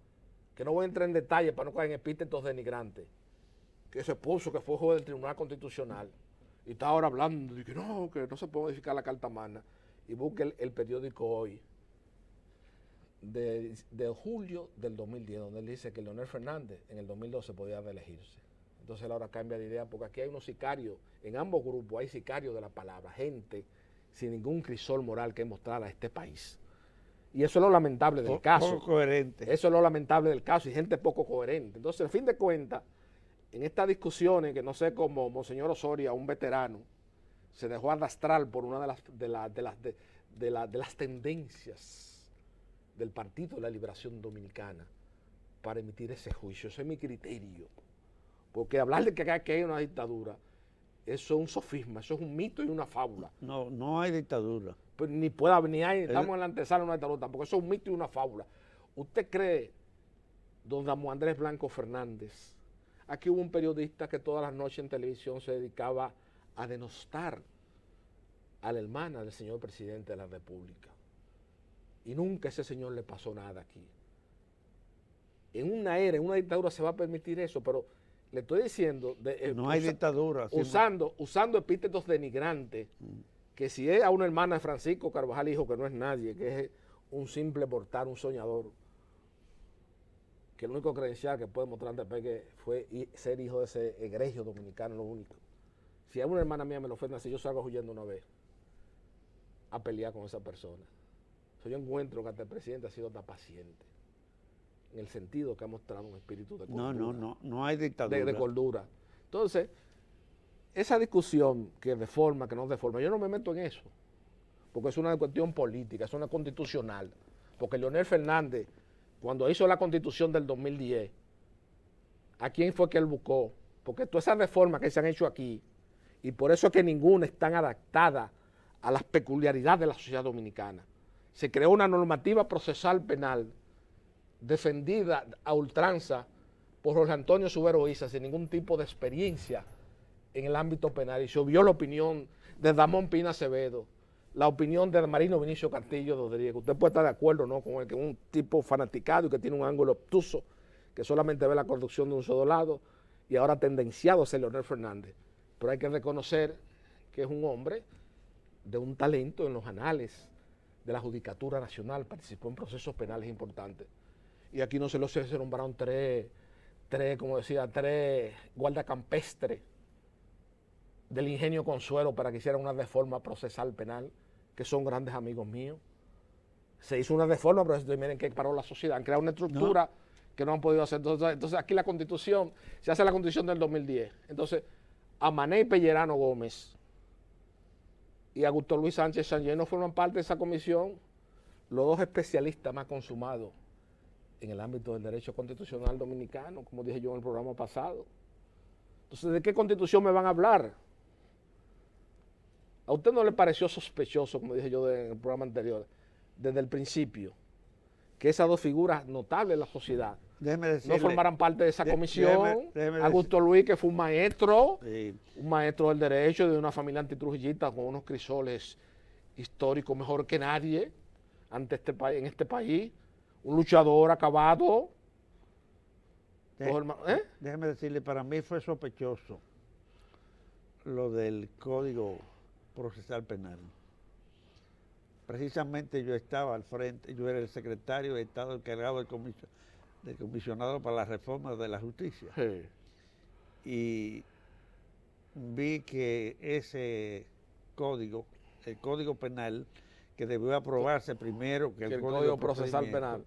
que no voy a entrar en detalles para no caer en epítetos denigrantes, que se puso que fue juez del Tribunal Constitucional y está ahora hablando de que no se puede modificar la carta magna. Y busque el periódico Hoy de julio del 2010, donde él dice que Leonel Fernández en el 2012 podía reelegirse. Entonces él ahora cambia de idea, porque aquí hay unos sicarios, en ambos grupos hay sicarios de la palabra, gente sin ningún crisol moral que mostrar a este país. Y eso es lo lamentable del caso. Poco coherente. Eso es lo lamentable del caso, y gente poco coherente. Entonces, al fin de cuentas, en estas discusiones, que no sé cómo Monseñor Osoria, un veterano, se dejó arrastrar por una de las tendencias del Partido de la Liberación Dominicana para emitir ese juicio. Ese es mi criterio. Porque hablar de que hay una dictadura, eso es un sofisma, eso es un mito y una fábula. No hay dictadura. Pues estamos en la antesala de una dictadura tampoco, eso es un mito y una fábula. ¿Usted cree, don Ramón Andrés Blanco Fernández, aquí hubo un periodista que todas las noches en televisión se dedicaba a denostar a la hermana del señor presidente de la República? Y nunca a ese señor le pasó nada aquí. En una era, en una dictadura se va a permitir eso, pero le estoy diciendo... no hay dictadura. Usando epítetos denigrantes, que si es a una hermana de Francisco Carvajal, hijo, que no es nadie, que es un simple mortal, un soñador, que el único credencial que puede mostrar ante Peque fue ser hijo de ese egregio dominicano, lo único. Si a una hermana mía me lo ofende así, yo salgo huyendo una vez a pelear con esa persona. Yo encuentro que hasta el presidente ha sido tan paciente, en el sentido que ha mostrado un espíritu de cordura. No hay dictadura. De cordura. Entonces, esa discusión que reforma, que no reforma, yo no me meto en eso, porque es una cuestión política, es una constitucional. Porque Leonel Fernández, cuando hizo la constitución del 2010, ¿a quién fue que él buscó? Porque todas esas reformas que se han hecho aquí, y por eso es que ninguna están adaptada a las peculiaridades de la sociedad dominicana. Se creó una normativa procesal penal defendida a ultranza por Jorge Antonio Subero Isa sin ningún tipo de experiencia en el ámbito penal, y se obvió la opinión de Ramón Pina Acevedo, la opinión de Marino Vinicio Castillo Rodríguez. Usted puede estar de acuerdo, ¿no?, con el que es un tipo fanaticado y que tiene un ángulo obtuso, que solamente ve la conducción de un solo lado, y ahora tendenciado a ser Leonel Fernández. Pero hay que reconocer que es un hombre de un talento en los anales de la Judicatura Nacional, participó en procesos penales importantes. Y aquí no se nombraron tres guardacampestres del Ingenio Consuelo para que hicieran una reforma procesal penal, que son grandes amigos míos. Se hizo una reforma, pero miren que paró la sociedad, han creado una estructura que no han podido hacer. Entonces aquí la Constitución, se hace la Constitución del 2010. Entonces, a Mané Pellerano Gómez y Augusto Luis Sánchez Changé no forman parte de esa comisión, los dos especialistas más consumados en el ámbito del derecho constitucional dominicano, como dije yo en el programa pasado. Entonces, ¿de qué constitución me van a hablar? ¿A usted no le pareció sospechoso, como dije yo en el programa anterior, desde el principio, que esas dos figuras notables de la sociedad no formaran parte de esa comisión? Augusto Luis, que fue un maestro del derecho de una familia antitrujillista con unos crisoles históricos mejor que nadie en este país, un luchador acabado. Déjeme decirle, para mí fue sospechoso lo del Código Procesal Penal. Precisamente yo estaba al frente, yo era el secretario de Estado encargado del comisionado para la reforma de la justicia. Sí. Y vi que ese código, el Código Penal, que debió aprobarse primero que el Código Procesal Penal,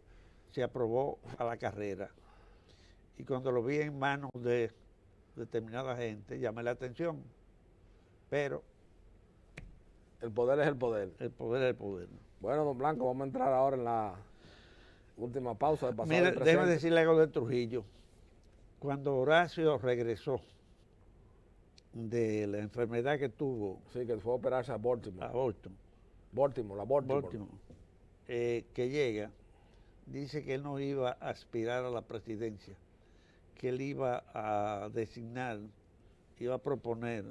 se aprobó a la carrera. Y cuando lo vi en manos de determinada gente, llamé la atención. Pero el poder es el poder. El poder es el poder. Bueno, don Blanco, vamos a entrar ahora en la última pausa de pasado. Mira, déjeme decirle algo de Trujillo. Cuando Horacio regresó de la enfermedad que tuvo. Sí, que fue a operarse a Baltimore. Baltimore. Que llega, dice que él no iba a aspirar a la presidencia, que él iba a designar, iba a proponer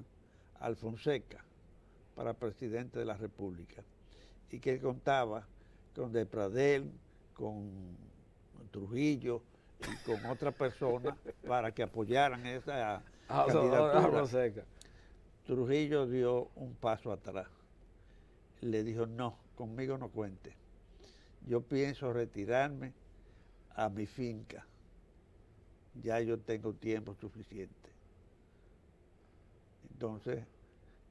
a Alfonseca para presidente de la República, y que él contaba con De Pradel, con Trujillo y con otras personas para que apoyaran esa candidatura. Trujillo dio un paso atrás, le dijo: no, conmigo no cuente, yo pienso retirarme a mi finca, ya yo tengo tiempo suficiente. Entonces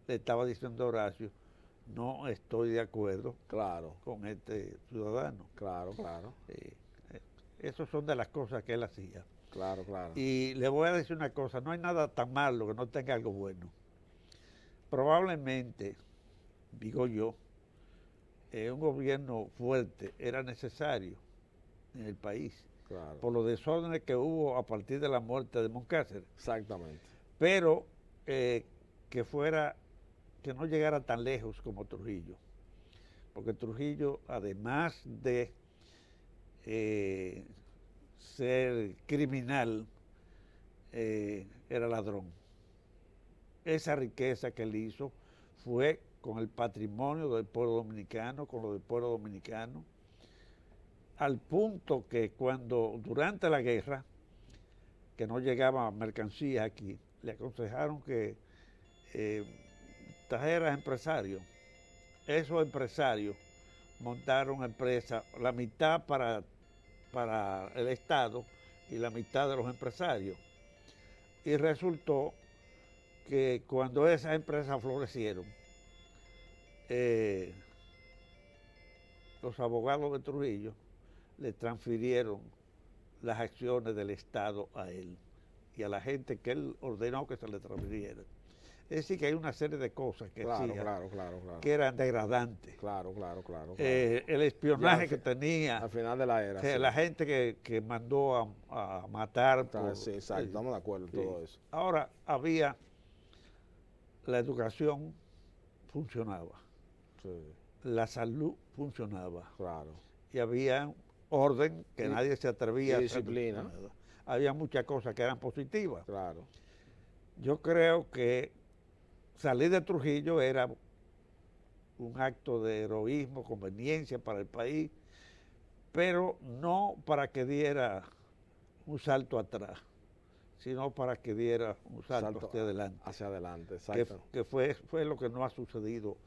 le estaba diciendo a Horacio: no estoy de acuerdo con este ciudadano. Claro. Esas son de las cosas que él hacía. Claro. Y le voy a decir una cosa: no hay nada tan malo que no tenga algo bueno. Probablemente, digo yo, un gobierno fuerte era necesario en el país, por los desórdenes que hubo a partir de la muerte de Moncácer. Exactamente. Pero que no llegara tan lejos como Trujillo, porque Trujillo, además de ser criminal, era ladrón. Esa riqueza que él hizo fue con el patrimonio del pueblo dominicano, con lo del pueblo dominicano, al punto que durante la guerra, que no llegaban mercancías aquí, le aconsejaron que trajera empresarios. Esos empresarios montaron empresas, la mitad para el Estado y la mitad de los empresarios. Y resultó que cuando esas empresas florecieron, los abogados de Trujillo le transfirieron las acciones del Estado a él y a la gente que él ordenó que se le transfiriera. Es decir, que hay una serie de cosas que hacía que eran degradantes. Claro. El espionaje que tenía. Al final de la era. La gente que mandó a matar. Sí, exacto, estamos de acuerdo en todo eso. Ahora, la educación funcionaba. Sí. La salud funcionaba. Claro. Y había orden que nadie se atrevía a hacer. Disciplina. Había muchas cosas que eran positivas. Claro. Yo creo que salir de Trujillo era un acto de heroísmo, conveniencia para el país, pero no para que diera un salto atrás, sino para que diera un salto hacia adelante. Hacia adelante, exacto. Que fue lo que no ha sucedido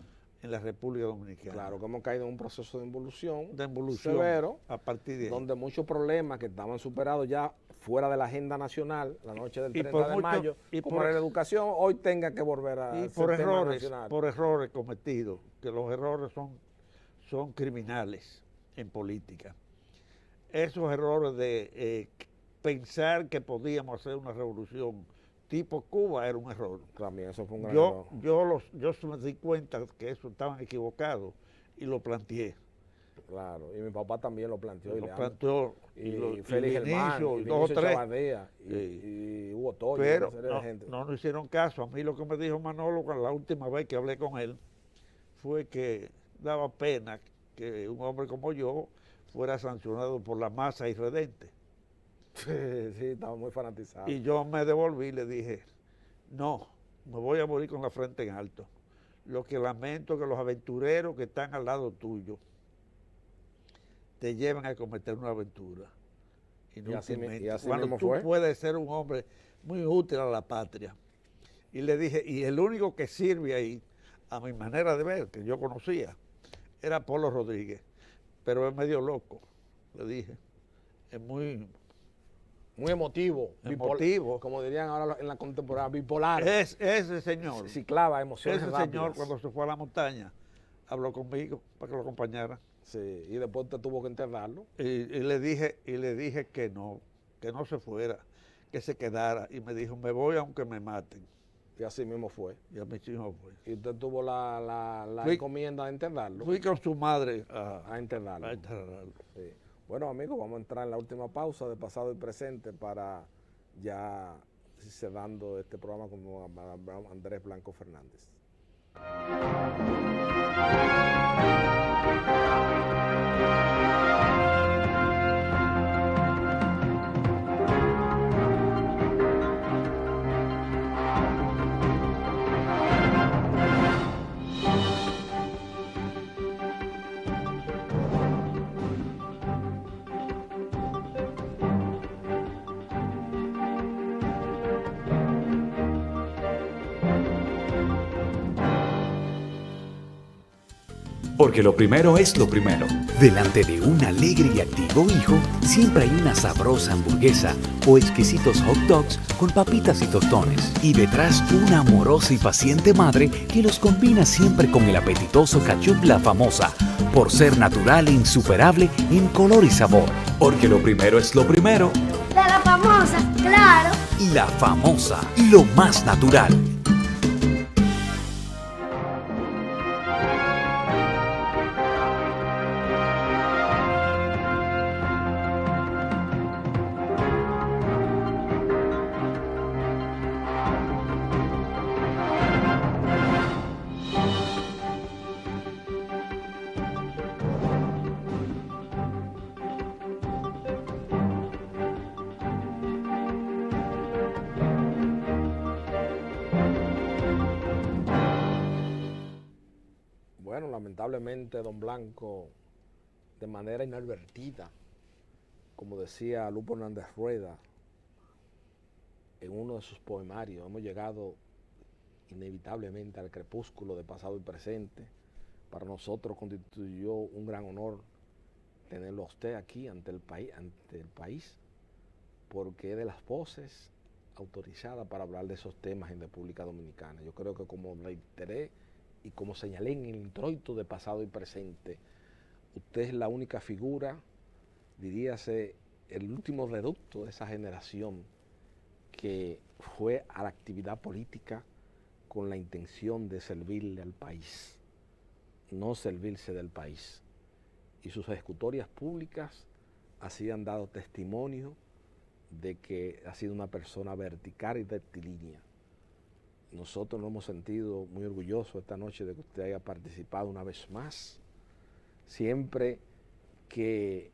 en la República Dominicana. Claro, que hemos caído en un proceso de involución severo, a partir de ahí. Donde muchos problemas que estaban superados ya fuera de la agenda nacional, la noche del 30 de mayo, como la educación, hoy tenga que volver a y por errores cometidos, que los errores son criminales en política. Esos errores de pensar que podíamos hacer una revolución tipo Cuba era un error. También eso fue un gran error. Yo me di cuenta que eso estaban equivocados y lo planteé. Claro, y mi papá también lo planteó. Y Félix Germán, y dos o tres. Chavadía, y Hugo Toyo, pero una serie de gente. No hicieron caso. A mí lo que me dijo Manolo la última vez que hablé con él fue que daba pena que un hombre como yo fuera sancionado por la masa irredente. Sí, estaba muy fanatizado. Y yo me devolví y le dije, no, me voy a morir con la frente en alto. Lo que lamento es que los aventureros que están al lado tuyo te lleven a cometer una aventura. Y así cuando tú puedes ser un hombre muy útil a la patria. Y le dije, y el único que sirve ahí, a mi manera de ver, que yo conocía, era Polo Rodríguez. Pero es medio loco, le dije. Es muy emotivo. Emotivo. Como dirían ahora en la contemporánea, bipolar. Ese señor. Ciclaba emociones Ese rápidas. señor, cuando se fue a la montaña, habló conmigo para que lo acompañara. Sí, y después te tuvo que enterrarlo. Y le dije que no se fuera, que se quedara. Y me dijo, me voy aunque me maten. Y así mismo fue. Y así mismo fue. Y usted tuvo la encomienda de enterrarlo. Fui con su madre a enterrarlo. Sí. Bueno, amigos, vamos a entrar en la última pausa de pasado y presente para ya cerrando este programa con Andrés Blanco Fernández. Porque lo primero es lo primero. Delante de un alegre y activo hijo, siempre hay una sabrosa hamburguesa o exquisitos hot dogs con papitas y tostones. Y detrás una amorosa y paciente madre que los combina siempre con el apetitoso ketchup La Famosa, por ser natural e insuperable en color y sabor. Porque lo primero es lo primero. De La Famosa, claro. La Famosa, lo más natural. Lamentablemente, don Blanco, de manera inadvertida, como decía Lupo Hernández Rueda en uno de sus poemarios, hemos llegado inevitablemente al crepúsculo de pasado y presente. Para nosotros constituyó un gran honor tenerlo a usted aquí ante el país, porque es de las voces autorizadas para hablar de esos temas en República Dominicana. Yo creo que, como reiteré y como señalé en el introito de pasado y presente, usted es la única figura, diríase, el último reducto de esa generación que fue a la actividad política con la intención de servirle al país, no servirse del país. Y sus ejecutorias públicas así han dado testimonio de que ha sido una persona vertical y rectilínea. Nosotros nos hemos sentido muy orgullosos esta noche de que usted haya participado una vez más, siempre que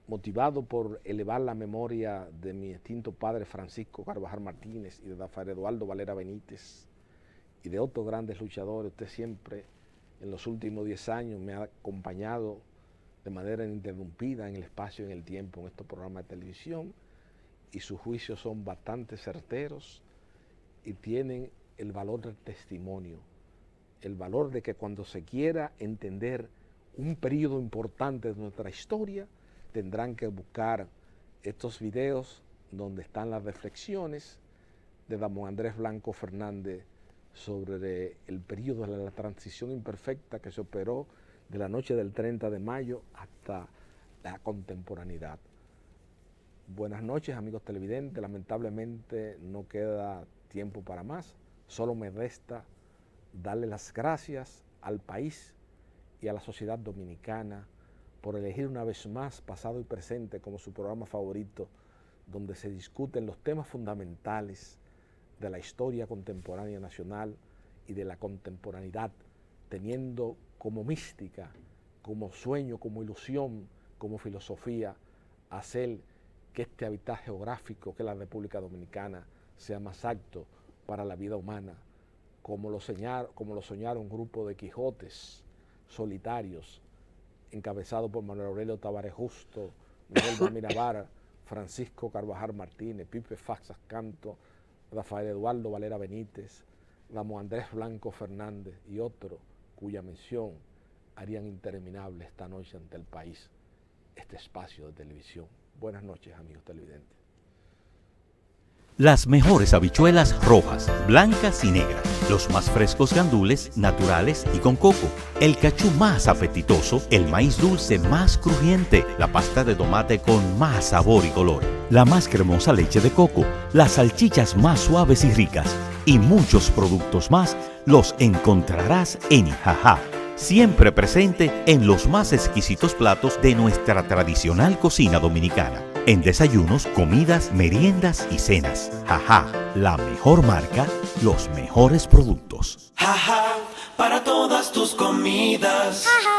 motivado por elevar la memoria de mi extinto padre Francisco Carvajal Martínez y de Rafael Eduardo Valera Benítez y de otros grandes luchadores. Usted siempre en los últimos 10 años me ha acompañado de manera ininterrumpida en el espacio y en el tiempo en estos programas de televisión, y sus juicios son bastante certeros y tienen el valor del testimonio, el valor de que cuando se quiera entender un periodo importante de nuestra historia, tendrán que buscar estos videos donde están las reflexiones de don Andrés Blanco Fernández sobre el periodo de la transición imperfecta que se operó de la noche del 30 de mayo hasta la contemporaneidad. Buenas noches, amigos televidentes. Lamentablemente no queda tiempo para más. Solo me resta darle las gracias al país y a la sociedad dominicana por elegir una vez más Pasado y Presente como su programa favorito, donde se discuten los temas fundamentales de la historia contemporánea nacional y de la contemporaneidad, teniendo como mística, como sueño, como ilusión, como filosofía, hacer que este hábitat geográfico que es la República Dominicana sea más apto para la vida humana, como lo soñaron un grupo de Quijotes solitarios, encabezado por Manuel Aurelio Tavares Justo, Miguel Damirabar, Francisco Carvajal Martínez, Pipe Faxas Canto, Rafael Eduardo Valera Benítez, Ramón Andrés Blanco Fernández y otros cuya mención harían interminable esta noche ante el país este espacio de televisión. Buenas noches, amigos televidentes. Las mejores habichuelas rojas, blancas y negras, los más frescos gandules, naturales y con coco, el cachú más apetitoso, el maíz dulce más crujiente, la pasta de tomate con más sabor y color, la más cremosa leche de coco, las salchichas más suaves y ricas y muchos productos más los encontrarás en Jajá, siempre presente en los más exquisitos platos de nuestra tradicional cocina dominicana. En desayunos, comidas, meriendas y cenas. Jajá, la mejor marca, los mejores productos. Jajá, para todas tus comidas. Jajá.